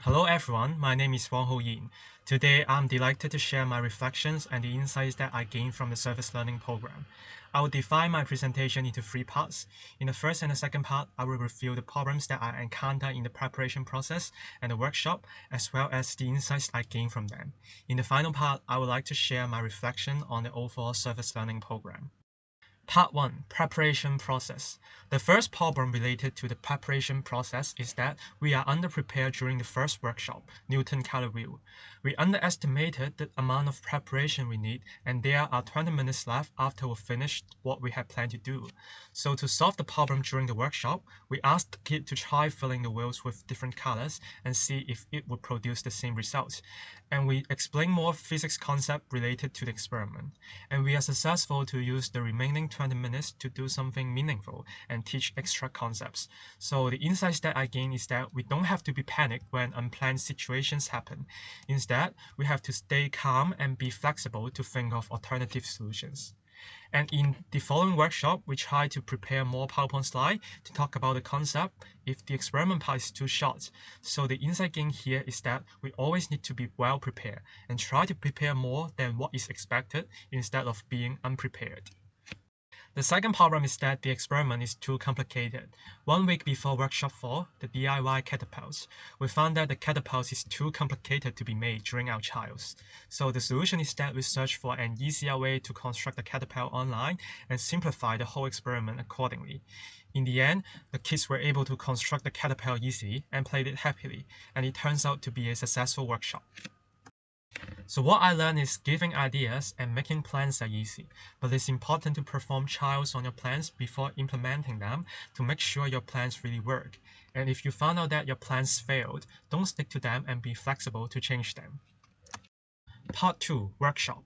Hello everyone, my name is Wong. Today I'm delighted to share my reflections and the insights that I gained from the service learning program. I will divide my presentation into three parts. In the first and the second part, I will review the problems that I encountered in the preparation process and the workshop, as well as the insights I gained from them. In the final part, I would like to share my reflection on the overall service learning program. Part 1. Preparation process. The first problem related to the preparation process is that we are underprepared during the first workshop, Newton color wheel. We underestimated the amount of preparation we need, and there are 20 minutes left after we finished what we had planned to do. So to solve the problem during the workshop, we asked the kid to try filling the wheels with different colors and see if it would produce the same results. And we explained more physics concept related to the experiment. And we are successful to use the remaining 20 minutes to do something meaningful and teach extra concepts. So the insights that I gain is that we don't have to be panicked when unplanned situations happen. Instead, we have to stay calm and be flexible to think of alternative solutions. And in the following workshop, we try to prepare more PowerPoint slides to talk about the concept if the experiment part is too short. So the insight gain here is that we always need to be well prepared and try to prepare more than what is expected instead of being unprepared. The second problem is that the experiment is too complicated. 1 week before workshop 4, the DIY catapults, we found that the catapult is too complicated to be made during our trials. So the solution is that we search for an easier way to construct the catapult online and simplify the whole experiment accordingly. In the end, the kids were able to construct the catapult easily and played it happily, and it turns out to be a successful workshop. So what I learned is giving ideas and making plans are easy, but it's important to perform trials on your plans before implementing them to make sure your plans really work. And if you found out that your plans failed, don't stick to them and be flexible to change them. Part 2. Workshop.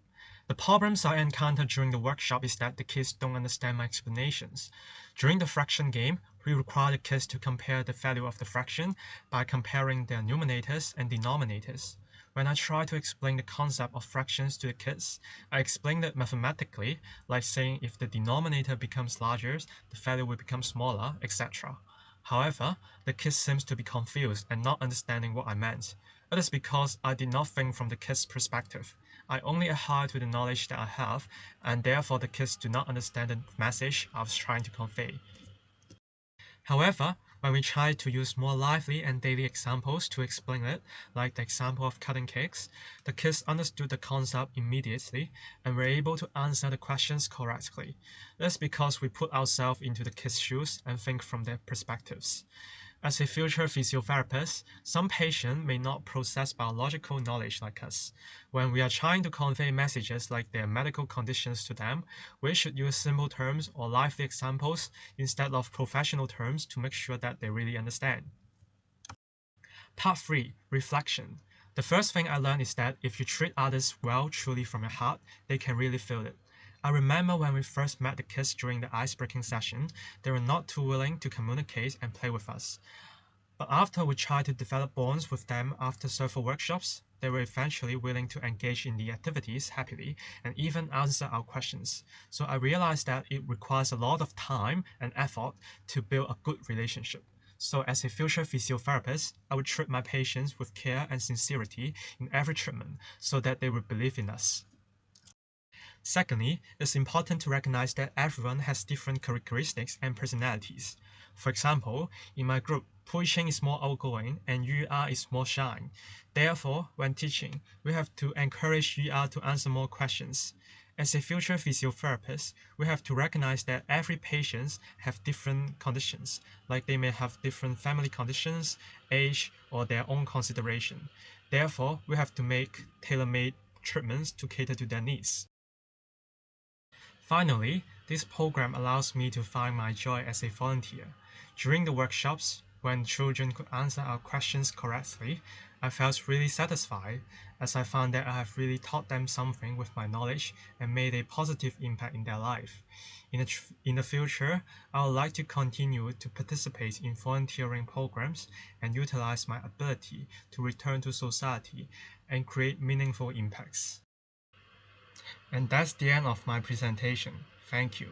The problems I encountered during the workshop is that the kids don't understand my explanations. During the fraction game, we require the kids to compare the value of the fraction by comparing their numerators and denominators. When I try to explain the concept of fractions to the kids, I explain it mathematically, like saying if the denominator becomes larger, the value will become smaller, etc. However, the kids seems to be confused and not understanding what I meant. It is because I did not think from the kids' perspective. I only adhere to the knowledge that I have, and therefore the kids do not understand the message I was trying to convey. However, when we try to use more lively and daily examples to explain it, like the example of cutting cakes, the kids understood the concept immediately and were able to answer the questions correctly. That's because we put ourselves into the kids' shoes and think from their perspectives. As a future physiotherapist, some patients may not possess biological knowledge like us. When we are trying to convey messages like their medical conditions to them, we should use simple terms or lively examples instead of professional terms to make sure that they really understand. Part 3. Reflection. The first thing I learned is that if you treat others well truly from your heart, they can really feel it. I remember when we first met the kids during the ice-breaking session, they were not too willing to communicate and play with us. But after we tried to develop bonds with them after several workshops, they were eventually willing to engage in the activities happily and even answer our questions. So I realized that it requires a lot of time and effort to build a good relationship. So as a future physiotherapist, I would treat my patients with care and sincerity in every treatment so that they would believe in us. Secondly, it's important to recognize that everyone has different characteristics and personalities. For example, in my group, Pui Ching is more outgoing and Yu Er is more shy. Therefore, when teaching, we have to encourage Yu Er to answer more questions. As a future physiotherapist, we have to recognize that every patient have different conditions, like they may have different family conditions, age, or their own consideration. Therefore, we have to make tailor-made treatments to cater to their needs. Finally, this program allows me to find my joy as a volunteer. During the workshops, when children could answer our questions correctly, I felt really satisfied as I found that I have really taught them something with my knowledge and made a positive impact in their life. In the future, I would like to continue to participate in volunteering programs and utilize my ability to return to society and create meaningful impacts. And that's the end of my presentation. Thank you.